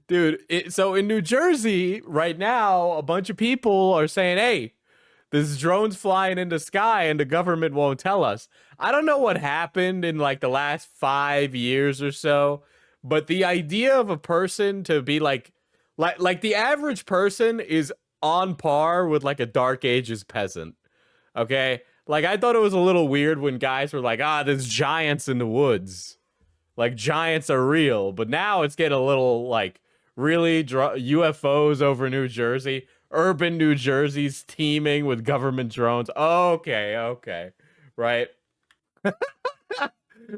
Dude, so in New Jersey right now, a bunch of people are saying, hey, this drone's flying in the sky and the government won't tell us. I don't know what happened in like the last 5 years or so, but the idea of a person to be like the average person is on par with like a Dark Ages peasant. Okay? Like I thought it was a little weird when guys were like, there's giants in the woods. Like giants are real, but now it's getting a little like really UFOs over New Jersey. Urban New Jersey's teeming with government drones. Okay, okay. Right.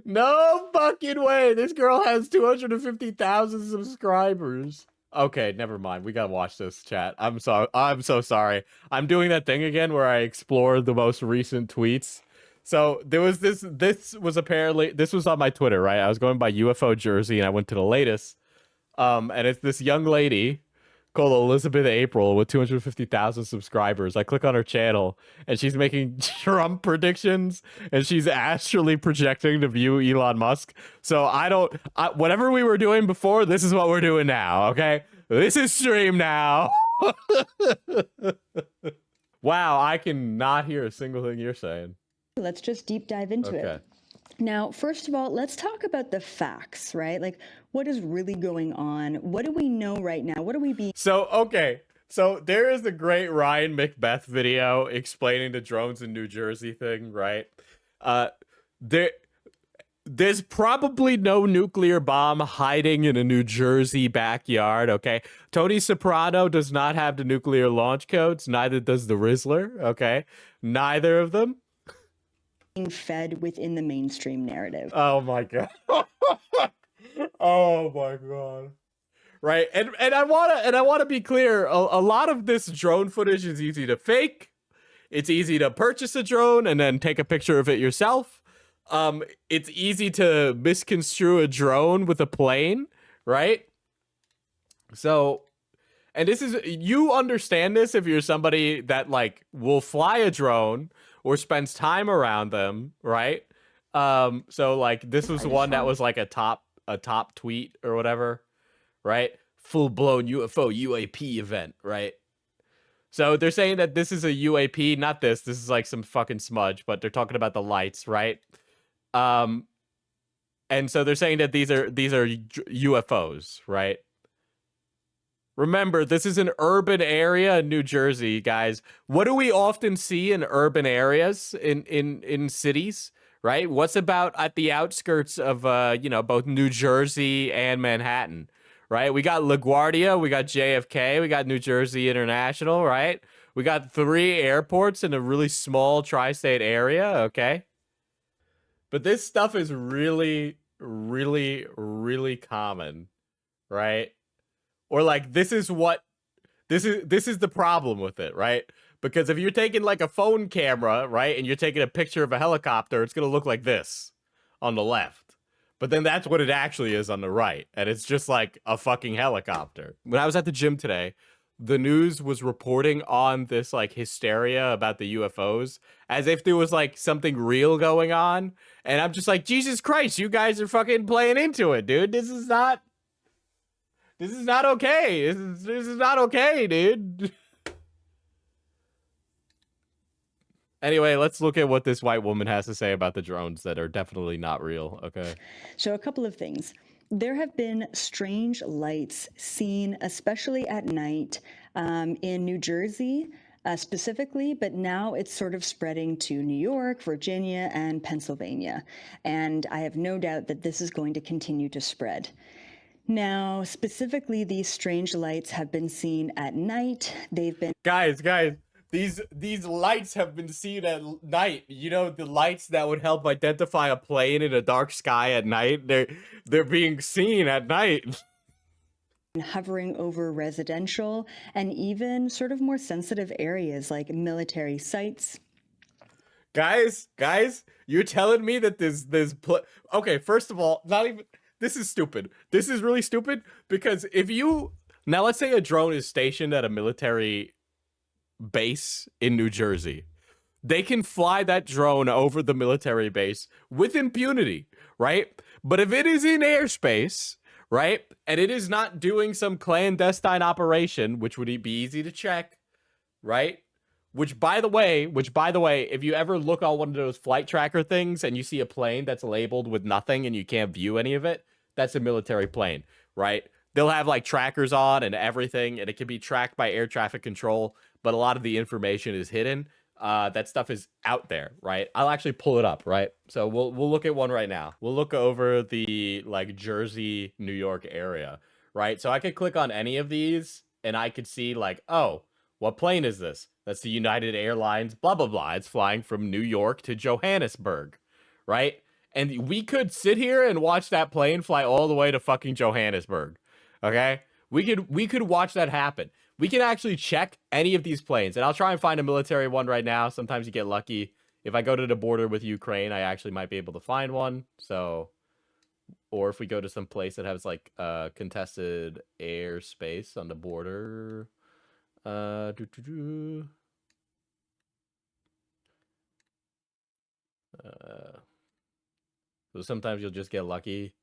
No fucking way. This girl has 250,000 subscribers. Okay, never mind. We gotta watch this, chat. I'm so sorry. I'm doing that thing again where I explore the most recent tweets. So there was this was on my Twitter, right? I was going by UFO Jersey and I went to the latest. And it's this young lady called Elizabeth April with 250,000 subscribers. I click on her channel and she's making Trump predictions and she's astrally projecting to view Elon Musk. So whatever we were doing before, this is what we're doing now, okay? This is stream now. Wow, I can not hear a single thing you're saying. Let's just deep dive into it. Now, first of all, let's talk about the facts, right? Like, what is really going on? What do we know right now? What are we being... So, okay. So, there is the great Ryan McBeth video explaining the drones in New Jersey thing, right? There's probably no nuclear bomb hiding in a New Jersey backyard, okay? Tony Soprano does not have the nuclear launch codes. Neither does the Rizzler, okay? Neither of them. Fed within the mainstream narrative. Oh my god. Oh my god. Right. And I want to be clear, a lot of this drone footage is easy to fake. It's easy to purchase a drone and then take a picture of it yourself. It's easy to misconstrue a drone with a plane, right? So, and you understand this if you're somebody that like will fly a drone or spends time around them, right? So like this was one that was like a top tweet or whatever, right? Full-blown UFO UAP event, right? So they're saying that this is a UAP, not this is like some fucking smudge, but they're talking about the lights, right? And so they're saying that these are UFOs, right? Remember, this is an urban area in New Jersey, guys. What do we often see in urban areas in cities, right? What's about at the outskirts of both New Jersey and Manhattan, right? We got LaGuardia, we got JFK, we got New Jersey International, right? We got 3 airports in a really small tri-state area, okay? But this stuff is really, really, really common, right? Or like this is the problem with it, right? Because if you're taking like a phone camera, right, and you're taking a picture of a helicopter, it's gonna look like this on the left. But then that's what it actually is on the right, and it's just like a fucking helicopter. When I was at the gym today, the news was reporting on this like hysteria about the UFOs as if there was like something real going on, and I'm just like, Jesus Christ, you guys are fucking playing into it, dude. This is not okay. This is not okay, dude. Anyway, let's look at what this white woman has to say about the drones that are definitely not real, okay? So a couple of things. There have been strange lights seen, especially at night, in New Jersey specifically, but now it's sort of spreading to New York, Virginia, and Pennsylvania. And I have no doubt that this is going to continue to spread. Now, specifically, these strange lights have been seen at night. They've been... Guys, these lights have been seen at night. You know, the lights that would help identify a plane in a dark sky at night, they're being seen at night. Hovering over residential and even sort of more sensitive areas like military sites. Guys, you're telling me that okay, first of all, this is stupid. This is really stupid because now let's say a drone is stationed at a military base in New Jersey. They can fly that drone over the military base with impunity, right? But if it is in airspace, right? And it is not doing some clandestine operation, which would be easy to check, right? Which by the way, if you ever look on one of those flight tracker things and you see a plane that's labeled with nothing and you can't view any of it, that's a military plane, right? They'll have like trackers on and everything, and it can be tracked by air traffic control, but a lot of the information is hidden. That stuff is out there, right? I'll actually pull it up, right? So we'll look at one right now. We'll look over the like Jersey, New York area, right? So I could click on any of these and I could see like, oh, what plane is this? That's the United Airlines, blah, blah, blah. It's flying from New York to Johannesburg, right? And we could sit here and watch that plane fly all the way to fucking Johannesburg, okay? We could watch that happen. We can actually check any of these planes, and I'll try and find a military one right now. Sometimes you get lucky. If I go to the border with Ukraine, I actually might be able to find one. So, or if we go to some place that has like contested airspace on the border. So sometimes you'll just get lucky.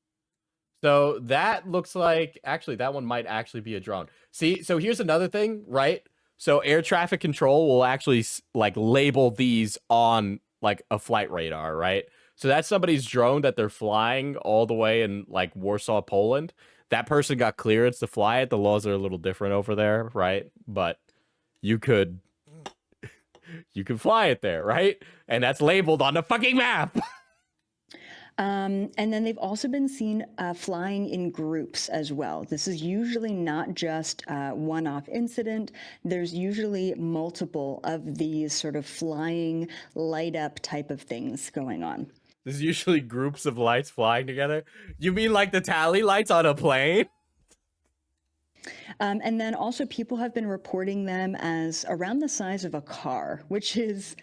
So that looks like, actually, that one might actually be a drone. See, so here's another thing, right? So air traffic control will actually like label these on like a flight radar, right? So that's somebody's drone that they're flying all the way in like Warsaw, Poland. That person got clearance to fly it. The laws are a little different over there, right? But you could fly it there, right? And that's labeled on the fucking map. And then they've also been seen flying in groups as well. This is usually not just one-off incident. There's usually multiple of these sort of flying light up type of things going on. There's usually groups of lights flying together. You mean like the tally lights on a plane? And then also people have been reporting them as around the size of a car, which is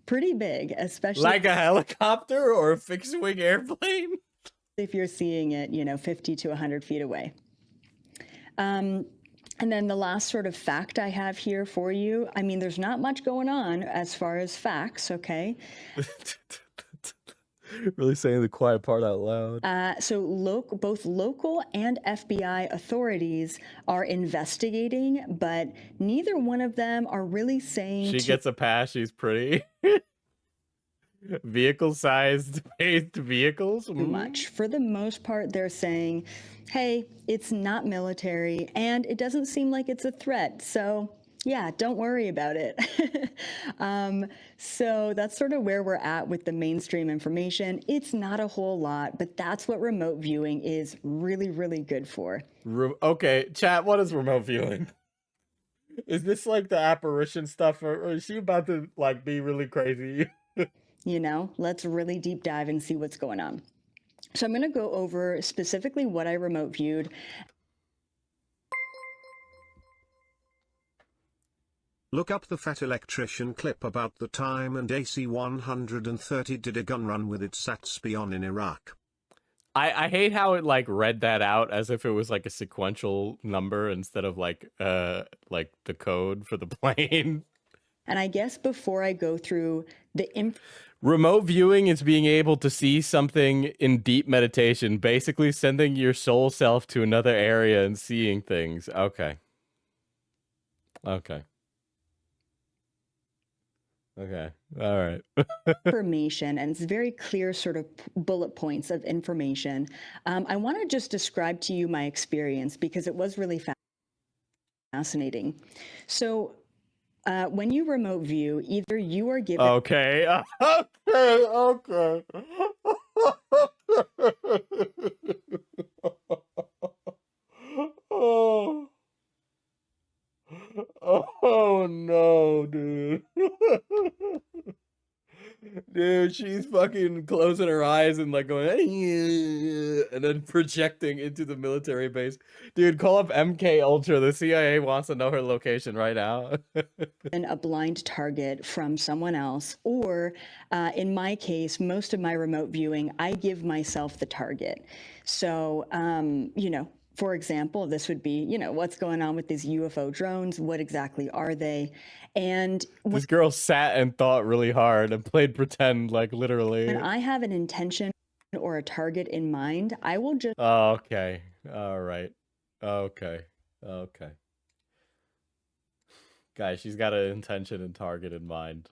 pretty big, especially like a helicopter or a fixed wing airplane. If you're seeing it, 50 to 100 feet away. And then the last sort of fact I have here for you, I mean, there's not much going on as far as facts, okay? Really saying the quiet part out loud. So both local and FBI authorities are investigating, but neither one of them are really saying she gets a pass. She's pretty. Vehicle-sized based vehicles? Too much. For the most part, they're saying, hey, it's not military, and it doesn't seem like it's a threat, so yeah, don't worry about it. So that's sort of where we're at with the mainstream information. It's not a whole lot, but that's what remote viewing is really, really good for. Okay, chat, what is remote viewing? Is this like the apparition stuff, or is she about to like be really crazy? Let's really deep dive and see what's going on. So I'm going to go over specifically what I remote viewed. Look up the Fat Electrician clip about the time and AC-130 did a gun run with its SAT-spion in Iraq. I hate how it like read that out as if it was like a sequential number instead of like the code for the plane. And I guess before I go through the remote viewing is being able to see something in deep meditation, basically sending your soul self to another area and seeing things. Okay. All right. information, and it's very clear sort of bullet points of information. I want to just describe to you my experience because it was really fascinating. So when you remote view, either you are given... Okay. Oh no, dude. Dude, she's fucking closing her eyes and like going and then projecting into the military base. Dude, call up MK Ultra. The CIA wants to know her location right now. And a blind target from someone else, or in my case, most of my remote viewing, I give myself the target. So, for example, this would be, what's going on with these UFO drones? What exactly are they? And this girl sat and thought really hard and played pretend, like literally. When I have an intention or a target in mind, I will just... Oh, okay. All right. Okay. Okay. Guys, she's got an intention and target in mind.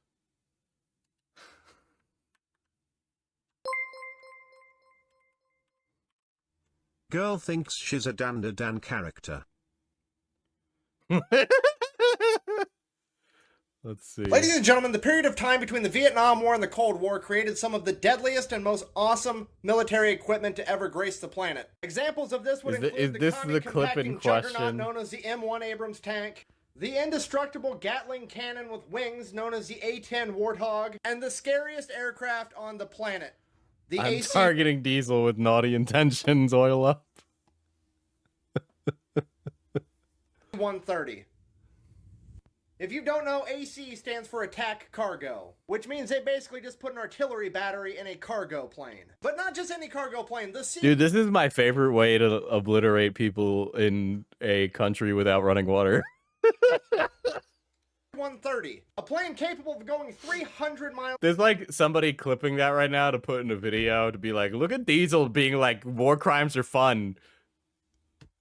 Girl thinks she's a Dan character. Let's see. Ladies and gentlemen, the period of time between the Vietnam War and the Cold War created some of the deadliest and most awesome military equipment to ever grace the planet. Examples of this would include the the clip in compacting juggernaut question? known as the M1 Abrams tank, the indestructible Gatling cannon with wings known as the A-10 Warthog, and the scariest aircraft on the planet, the I'm AC targeting Diesel with naughty intentions. Oil up. 130. If you don't know, AC stands for attack cargo, which means they basically just put an artillery battery in a cargo plane. But not just any cargo plane, the C- Dude, this is my favorite way to obliterate people in a country without running water. 130, a plane capable of going 300 miles There's like somebody clipping that right now to put in a video to be like, look at Diesel being like, war crimes are fun.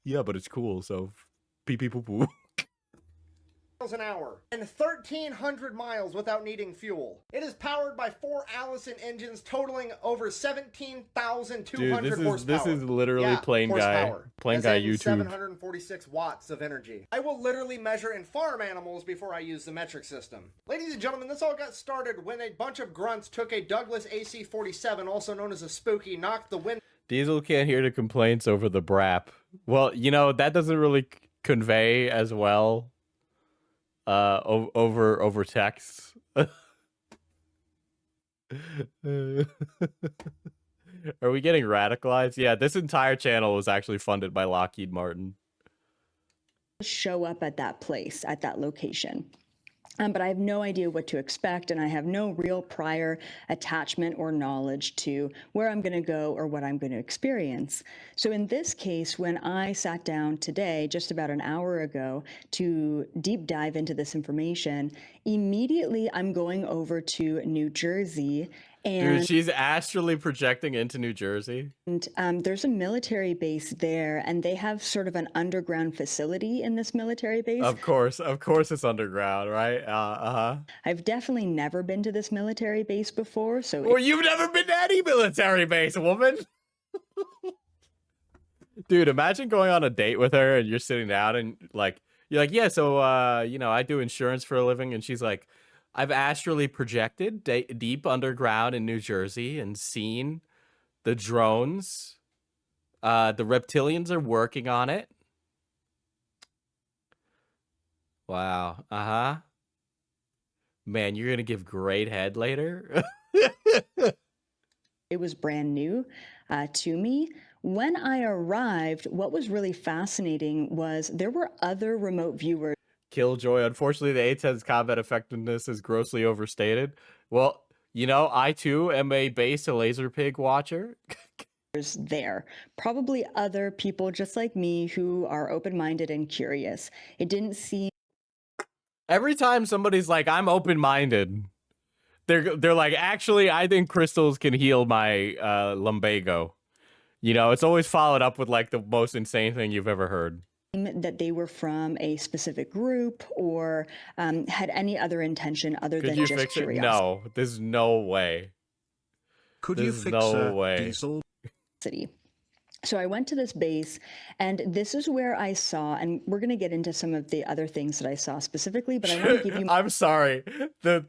Yeah, but it's cool, so pee pee poo poo. an hour and 1,300 miles without needing fuel. It is powered by 4 Allison engines totaling over 17,200 Dude, horsepower. this is literally plain guy YouTube. 746 watts of energy. I will literally measure in farm animals before I use the metric system. Ladies and gentlemen, this all got started when a bunch of grunts took a Douglas AC-47, also known as a Spooky, knocked the wind. Diesel can't hear the complaints over the brap. Well, you know, that doesn't really convey as well over text. Are we getting radicalized? Yeah, this entire channel was actually funded by Lockheed Martin. Show up at that place, at that location. But I have no idea what to expect, and I have no real prior attachment or knowledge to where I'm going to go or what I'm going to experience. So in this case, when I sat down today, just about an hour ago, to deep dive into this information, immediately I'm going over to New Jersey. And Dude, she's astrally projecting into New Jersey. there's a military base there, and they have sort of an underground facility in this military base. Of course it's underground, right? I've definitely never been to this military base before, so Well, you've never been to any military base, woman. Dude, imagine going on a date with her and you're sitting down and you're like, yeah, so you know, I do insurance for a living, and she's like, I've astrally projected deep underground in New Jersey and seen the drones. The reptilians are working on it. Wow. Uh-huh. Man, you're going to give great head later. it was brand new to me. When I arrived, what was really fascinating was there were other remote viewers Killjoy. Unfortunately, the A-10's combat effectiveness is grossly overstated. Well, you know, I too am a base laser pig watcher. there. Probably other people just like me who are open-minded and curious. It didn't seem Every time somebody's like, I'm open-minded, they're like, actually, I think crystals can heal my lumbago. You know, it's always followed up with like the most insane thing you've ever heard. that they were from a specific group or had any other intention other Could than you just fix it? curiosity. No, there's no way. Could you There's fix no her, way. Diesel? So I went to this base, and this is where I saw, and we're going to get into some of the other things that I saw specifically, but I want to give you I'm sorry. The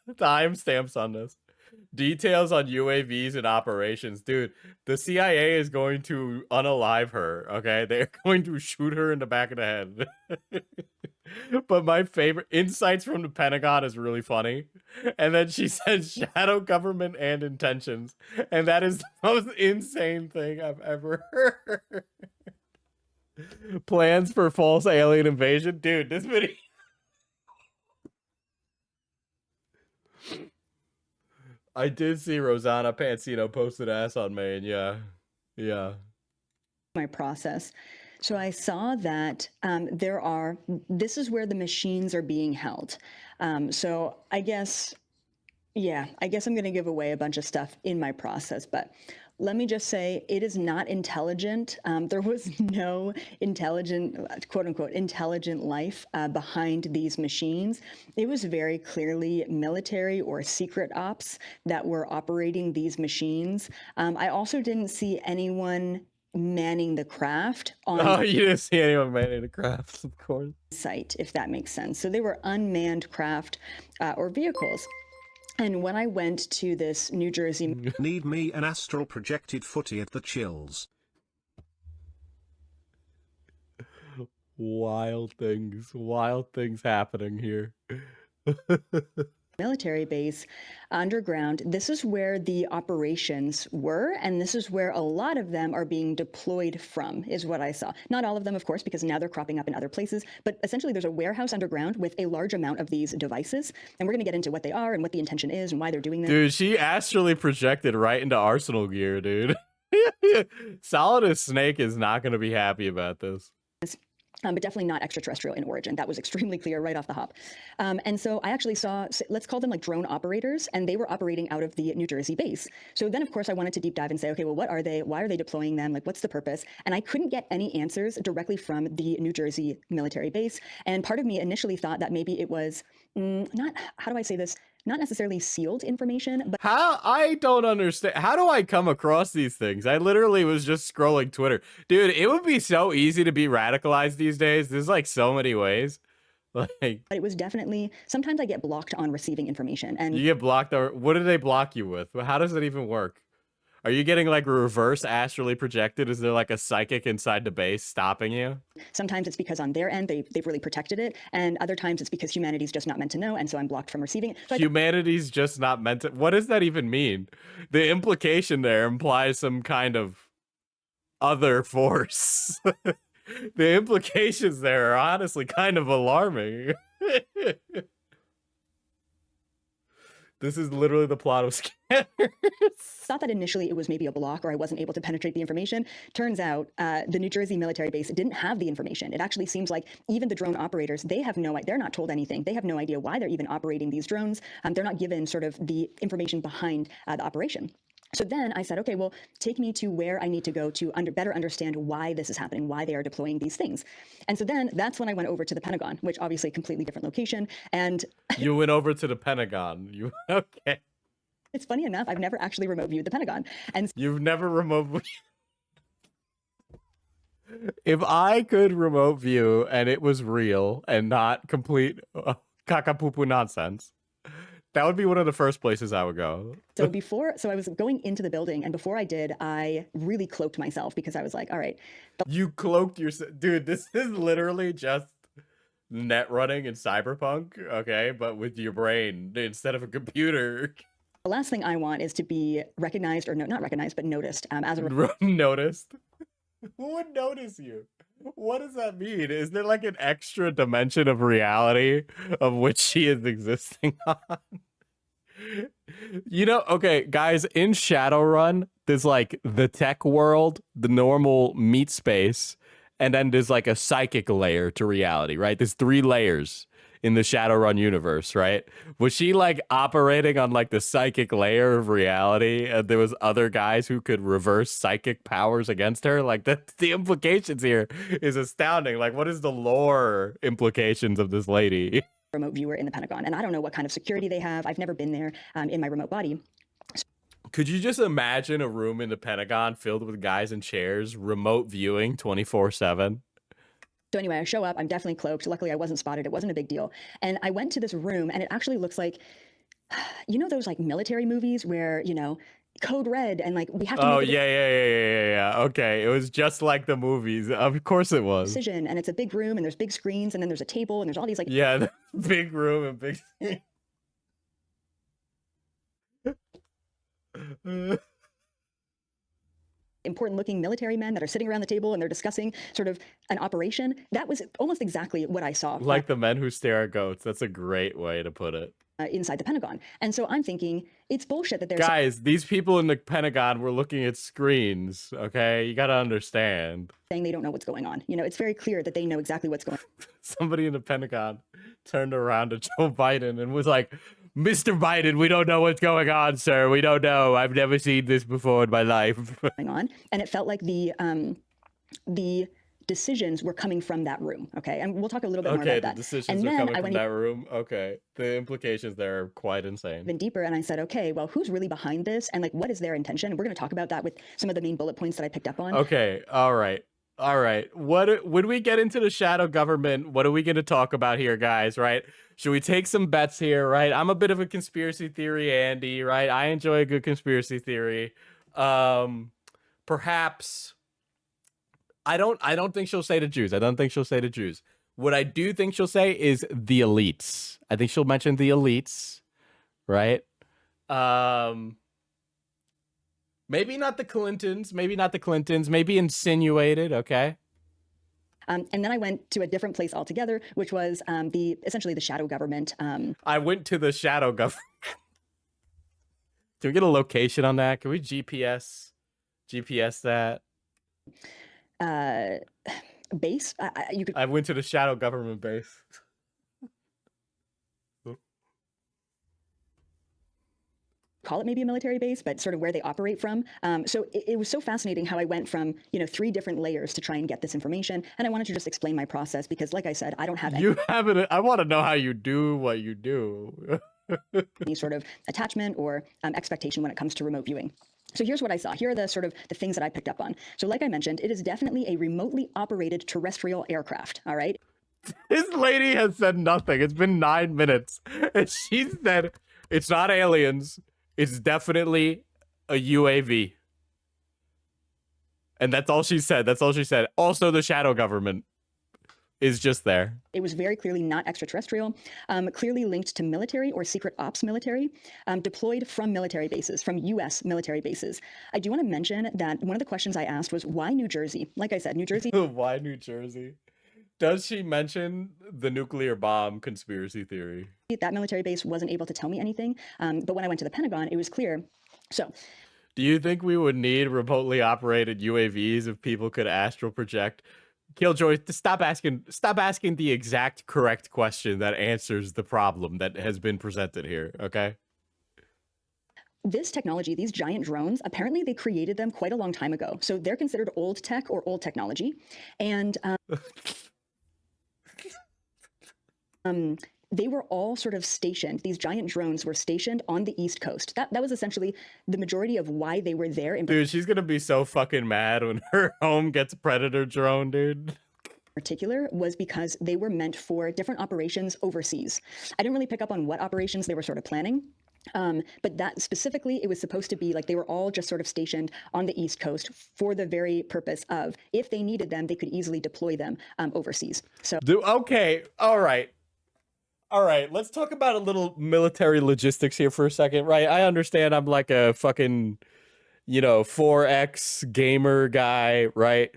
timestamps on this. Details on UAVs and operations. Dude, the CIA is going to unalive her, okay? They're going to shoot her in the back of the head. But my favorite insights from the Pentagon is really funny. And then she said shadow government and intentions. And that is the most insane thing I've ever heard. Plans for false alien invasion. Dude, this video. I did see Rosanna Pansino posted ass on Maine, yeah. my process. So I saw that this is where the machines are being held. So I guess I'm going to give away a bunch of stuff in my process, but Let me just say, it is not intelligent. There was no intelligent, quote unquote, intelligent life behind these machines. It was very clearly military or secret ops that were operating these machines. I also didn't see anyone manning the craft on Oh, you didn't see anyone manning the crafts, of course. site, if that makes sense. So they were unmanned craft or vehicles. And when I went to this New Jersey Need me an astral projected footy at the chills. Wild things happening here. military base underground, this is where the operations were, and this is where a lot of them are being deployed from, is what I saw. Not all of them, of course, because now they're cropping up in other places, but essentially there's a warehouse underground with a large amount of these devices, and we're going to get into what they are and what the intention is and why they're doing this. Dude, she astrally projected right into Arsenal gear, dude. Solidus Snake is not going to be happy about this. But definitely not extraterrestrial in origin. That was extremely clear right off the hop. And so I actually saw, let's call them like drone operators, and they were operating out of the New Jersey base. So then, of course, I wanted to deep dive and say, okay, well, what are they? Why are they deploying them? Like, what's the purpose? And I couldn't get any answers directly from the New Jersey military base. And part of me initially thought that maybe it was not, how do I say this? Not necessarily sealed information, but How? I don't understand. How do I come across these things? I literally was just scrolling Twitter. Dude, it would be so easy to be radicalized these days. There's like so many ways. Like, it was definitely, sometimes I get blocked on receiving information. And you get blocked, or what do they block you with? How does it even work? Are you getting like reverse astrally projected? Is there like a psychic inside the base stopping you? sometimes it's because on their end, they've really protected it. And other times it's because humanity's just not meant to know. And so I'm blocked from receiving it. So Humanity's just not meant to. What does that even mean? The implication there implies some kind of other force. The implications there are honestly kind of alarming. This is literally the plot of Scanners. thought that initially it was maybe a block or I wasn't able to penetrate the information. Turns out the New Jersey military base didn't have the information. It actually seems like even the drone operators, they have no, they're not told anything. They have no idea why they're even operating these drones. They're not given sort of the information behind the operation. So then I said, okay, well, take me to where I need to go to better understand why this is happening, why they are deploying these things. And so then that's when I went over to the Pentagon, which obviously a completely different location. And You went over to the Pentagon. You okay? it's funny enough, I've never actually remote viewed the Pentagon. And You've never remote. If I could remote view and it was real and not complete kakapupu nonsense, that would be one of the first places I would go. so I was going into the building, and before I did, I really cloaked myself because I was like, all right, You cloaked yourself. Dude, this is literally just net running in Cyberpunk, okay? But with your brain instead of a computer. the last thing I want is to be recognized, or no, not recognized, but noticed as a Noticed? Who would notice you? What does that mean? Is there like an extra dimension of reality of which she is existing on? You know, okay, guys, in Shadowrun, there's like the tech world, the normal meat space, and then there's like a psychic layer to reality, right? There's 3 layers in the Shadowrun universe, right? Was she like operating on like the psychic layer of reality, and there was other guys who could reverse psychic powers against her? Like the implications here is astounding. Like, what is the lore implications of this lady? remote viewer in the Pentagon. And I don't know what kind of security they have. I've never been there in my remote body. Could you just imagine a room in the Pentagon filled with guys in chairs, remote viewing 24/7? So anyway, I show up, I'm definitely cloaked. Luckily, I wasn't spotted. It wasn't a big deal. And I went to this room, and it actually looks like, you know, those like military movies where, you know, code red and like we have to Oh, make a yeah. Okay, it was just like the movies. Of course it was. decision, and it's a big room, and there's big screens, and then there's a table, and there's all these like Yeah, the big room and big. important looking military men that are sitting around the table and they're discussing sort of an operation. That was almost exactly what I saw Like the men who stare at goats. That's a great way to put it. Inside the Pentagon. And so I'm thinking it's bullshit that there's Guys, these people in the Pentagon were looking at screens, okay? You got to understand. saying they don't know what's going on. You know, it's very clear that they know exactly what's going on. Somebody in the Pentagon turned around to Joe Biden and was like, Mr. Biden, we don't know what's going on, sir. We don't know. I've never seen this before in my life. going on, and it felt like the decisions were coming from that room. Okay, and we'll talk a little bit more Okay, about the that. decisions And are then coming I from went that room. Okay, the implications there are quite insane. even deeper, and I said, okay, well, who's really behind this, and like, what is their intention? And we're going to talk about that with some of the main bullet points that I picked up on. Okay, all right. What when we get into the shadow government, what are we going to talk about here, guys, right? Should we take some bets here, right? I'm a bit of a conspiracy theory Andy, right? I enjoy a good conspiracy theory. Perhaps I don't think she'll say the Jews. I don't think she'll say the Jews. What I do think she'll say is the elites. I think she'll mention the elites, right? Maybe not the Clintons, maybe insinuated, okay? And then I went to a different place altogether, which was essentially the shadow government. I went to the shadow government. Can we get a location on that? Can we GPS that? Base. You could I went to the shadow government base. call it maybe a military base, but sort of where they operate from. So it was so fascinating how I went from, 3 different layers to try and get this information. And I wanted to just explain my process because, like I said, I don't have I want to know how you do what you do. any sort of attachment or expectation when it comes to remote viewing. So here's what I saw. Here are the sort of the things that I picked up on. So like I mentioned, it is definitely a remotely operated terrestrial aircraft. All right. This lady has said nothing. It's been 9 minutes. And she said it's not aliens. It's definitely a UAV. And that's all she said. Also, the shadow government is just there. It was very clearly not extraterrestrial, clearly linked to military or secret ops military, deployed from military bases, from U.S. military bases. I do want to mention that one of the questions I asked was, why New Jersey? Like I said, New Jersey. Why New Jersey? Does she mention the nuclear bomb conspiracy theory? That military base wasn't able to tell me anything. But when I went to the Pentagon, it was clear. So do you think we would need remotely operated UAVs if people could astral project? Killjoy, stop asking the exact correct question that answers the problem that has been presented here, okay? this technology, these giant drones, apparently they created them quite a long time ago. So they're considered old tech or old technology. And they were all sort of stationed. These giant drones were stationed on the East Coast. That was essentially the majority of why they were there. Dude, she's going to be so fucking mad when her home gets a Predator drone, dude. Particular was because they were meant for different operations overseas. I didn't really pick up on what operations they were sort of planning. But that specifically, it was supposed to be like they were all just sort of stationed on the East Coast for the very purpose of, if they needed them, they could easily deploy them overseas. So, okay, all right. Let's talk about a little military logistics here for a second, right? I understand I'm like a fucking, 4X gamer guy, right?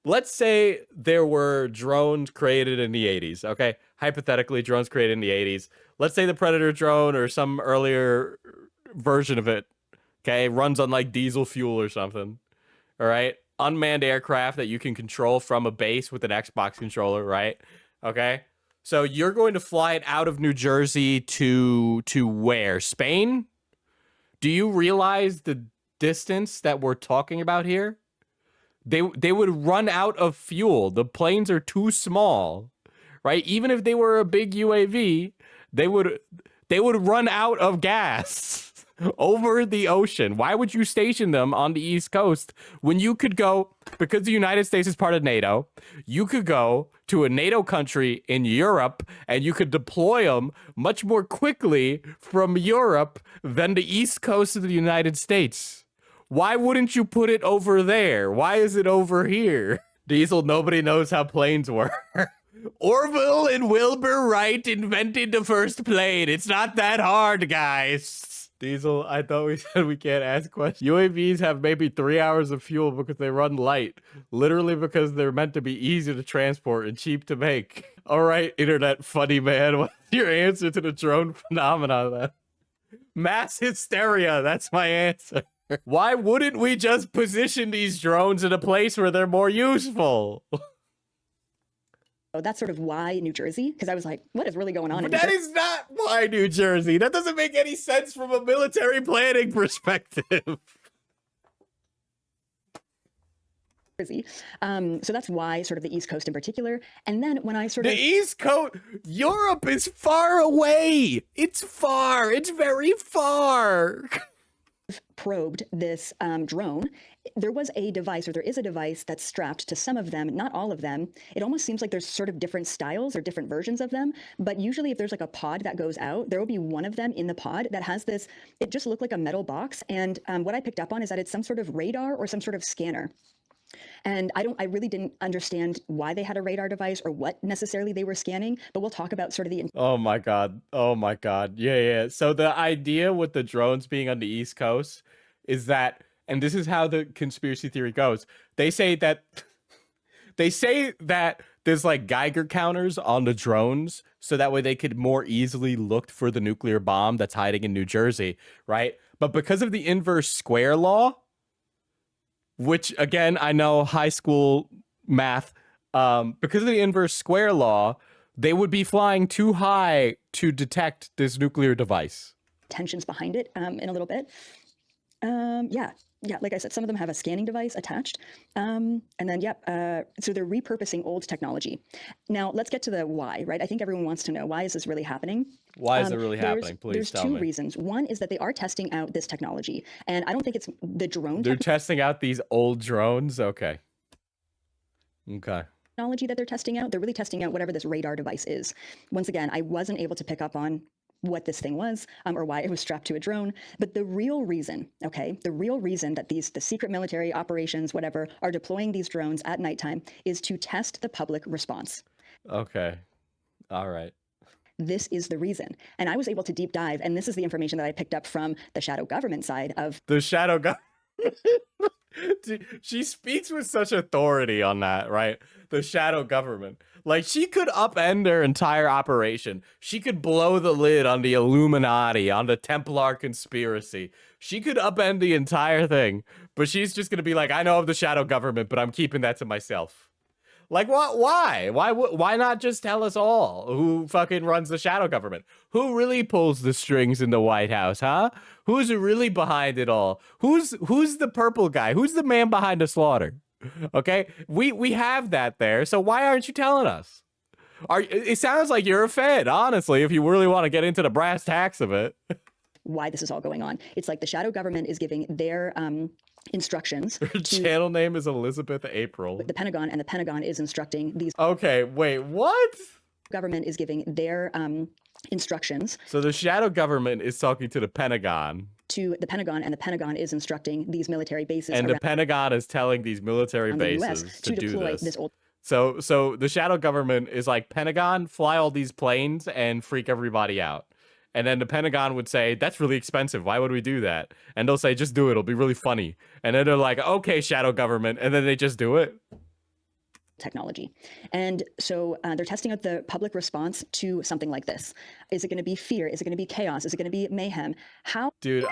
Let's say there were drones created in the 80s, okay? Hypothetically, drones created in the 80s. Let's say the Predator drone or some earlier version of it, okay, runs on like diesel fuel or something, all right? Unmanned aircraft that you can control from a base with an Xbox controller, right? Okay? So you're going to fly it out of New Jersey to where? Spain? Do you realize the distance that we're talking about here? They would run out of fuel. The planes are too small, right? Even if they were a big UAV, they would run out of gas over the ocean. Why would you station them on the East Coast when you could go, because the United States is part of NATO, you could go to a NATO country in Europe and you could deploy them much more quickly from Europe than the East Coast of the United States? Why wouldn't you put it over there? Why is it over here? Diesel, nobody knows how planes work. Orville and Wilbur Wright invented the first plane. It's not that hard, guys. Diesel, I thought we said we can't ask questions. UAVs have maybe 3 hours of fuel because they run light. Literally because they're meant to be easy to transport and cheap to make. All right, internet funny man. What's your answer to the drone phenomenon then? Mass hysteria. That's my answer. Why wouldn't we just position these drones in a place where they're more useful? that's sort of why New Jersey, because I was like, what is really going on in But New that is not why New Jersey. That doesn't make any sense from a military planning perspective. Jersey? So that's why sort of the East Coast in particular. And then when I sort The of East Coast, Europe is far away. It's far. It's very far. probed this drone, there was a device, or there is a device that's strapped to some of them, not all of them. It almost seems like there's sort of different styles or different versions of them. But usually if there's like a pod that goes out, there will be one of them in the pod that has this, it just looked like a metal box. And what I picked up on is that it's some sort of radar or some sort of scanner. And I really didn't understand why they had a radar device or what necessarily they were scanning, but we'll talk about sort of the Oh my God. Oh my God. Yeah, yeah. So the idea with the drones being on the East Coast is that, and this is how the conspiracy theory goes. They say that there's like Geiger counters on the drones so that way they could more easily look for the nuclear bomb that's hiding in New Jersey, right? But because of the inverse square law, which again, I know high school math, because of the inverse square law, they would be flying too high to detect this nuclear device. tensions behind it in a little bit. Yeah, like I said, some of them have a scanning device attached. And then, so they're repurposing old technology. Now, let's get to the why, right? I think everyone wants to know, why is this really happening? Why is it really happening? Please tell me. There's two reasons. One is that they are testing out this technology. And I don't think it's the drone They're testing out these old drones? Okay. Okay. technology that they're testing out. They're really testing out whatever this radar device is. Once again, I wasn't able to pick up on what this thing was or why it was strapped to a drone. But the real reason, the real reason that the secret military operations, whatever, are deploying these drones at nighttime is to test the public response. Okay. All right. This is the reason. And I was able to deep dive, and this is the information that I picked up from the shadow government side of the shadow government. She speaks with such authority on that, right? The shadow government. Like, she could upend their entire operation. She could blow the lid on the Illuminati, on the Templar conspiracy. She could upend the entire thing. But she's just going to be like, I know of the shadow government, but I'm keeping that to myself. Like, what? Why? Why not just tell us all who fucking runs the shadow government? Who really pulls the strings in the White House, huh? Who's really behind it all? Who's the purple guy? Who's the man behind the slaughter? Okay, we have that there. So why aren't you telling us? It sounds like you're a Fed, honestly, if you really want to get into the brass tacks of it. why this is all going on. It's like the shadow government is giving their instructions. Her channel name is Elizabeth April. The Pentagon, and the Pentagon is instructing these. Okay, wait, what? Government is giving their instructions. So the shadow government is talking to the Pentagon. To the Pentagon, and the Pentagon is instructing these military bases. And the Pentagon is telling these military bases to do deploy this. old. So the shadow government is like, Pentagon, fly all these planes and freak everybody out. And then the Pentagon would say, that's really expensive. Why would we do that? And they'll say, just do it. It'll be really funny. And then they're like, okay, shadow government. And then they just do it. Technology. And so they're testing out the public response to something like this. Is it going to be fear? Is it going to be chaos? Is it going to be mayhem? How? Dude,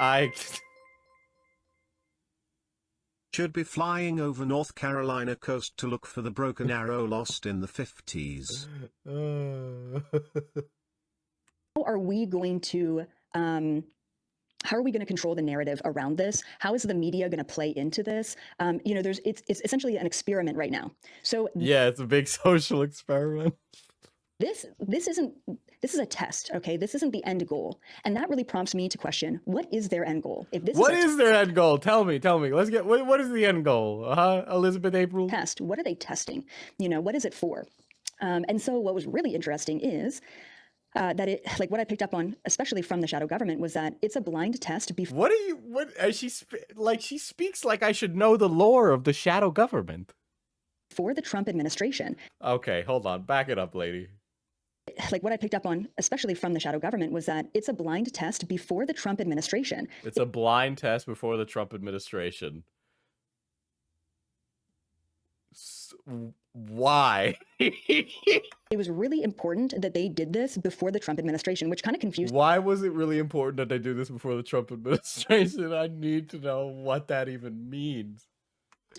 Should be flying over North Carolina coast to look for the broken arrow lost in the 50s. How are we going to control the narrative around this? How is the media going to play into this? It's essentially an experiment right now. So yeah, it's a big social experiment. This is a test, okay? This isn't the end goal. And that really prompts me to question, what is their end goal? If this What is their end goal? Tell me. Let's get, what is the end goal? Elizabeth April? Test, what are they testing? What is it for? And so what was really interesting is that it, like what I picked up on, especially from the shadow government, was that it's a blind test. She speaks like I should know the lore of the shadow government. For the Trump administration. Okay, hold on. Back it up, lady. Like what I picked up on, especially from the shadow government, was that it's a blind test before the Trump administration. It's a blind test before the Trump administration. Why? It was really important that they did this before the Trump administration, which kind of confused. Why was it really important that they do this before the Trump administration? I need to know what that even means.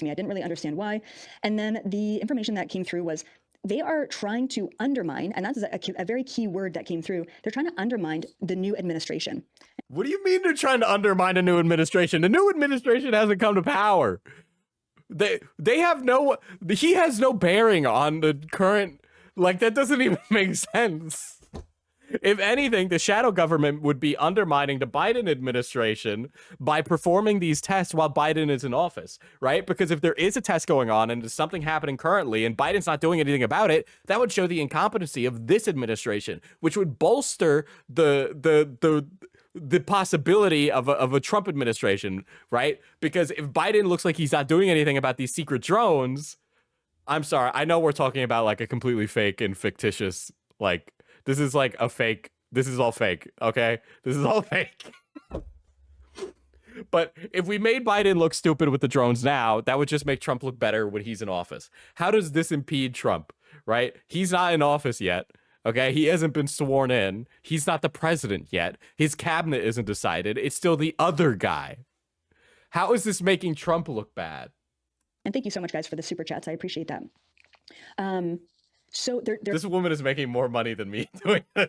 Me, I didn't really understand why. And then the information that came through was they are trying to undermine, and that's a very key word that came through. They're trying to undermine the new administration. What do you mean they're trying to undermine a new administration? The new administration hasn't come to power. They have no, he has no bearing on the current, like, that doesn't even make sense. If anything, the shadow government would be undermining the Biden administration by performing these tests while Biden is in office, right? Because if there is a test going on and there's something happening currently and Biden's not doing anything about it, that would show the incompetency of this administration, which would bolster the possibility of a Trump administration, right? Because if Biden looks like he's not doing anything about these secret drones, I'm sorry, I know we're talking about like a completely fake and fictitious, like, this is like a fake. This is all fake. Okay. This is all fake. But if we made Biden look stupid with the drones now, that would just make Trump look better when he's in office. How does this impede Trump? Right? He's not in office yet. Okay. He hasn't been sworn in. He's not the president yet. His cabinet isn't decided. It's still the other guy. How is this making Trump look bad? And thank you so much, guys, for the super chats. I appreciate that. So this woman is making more money than me doing this.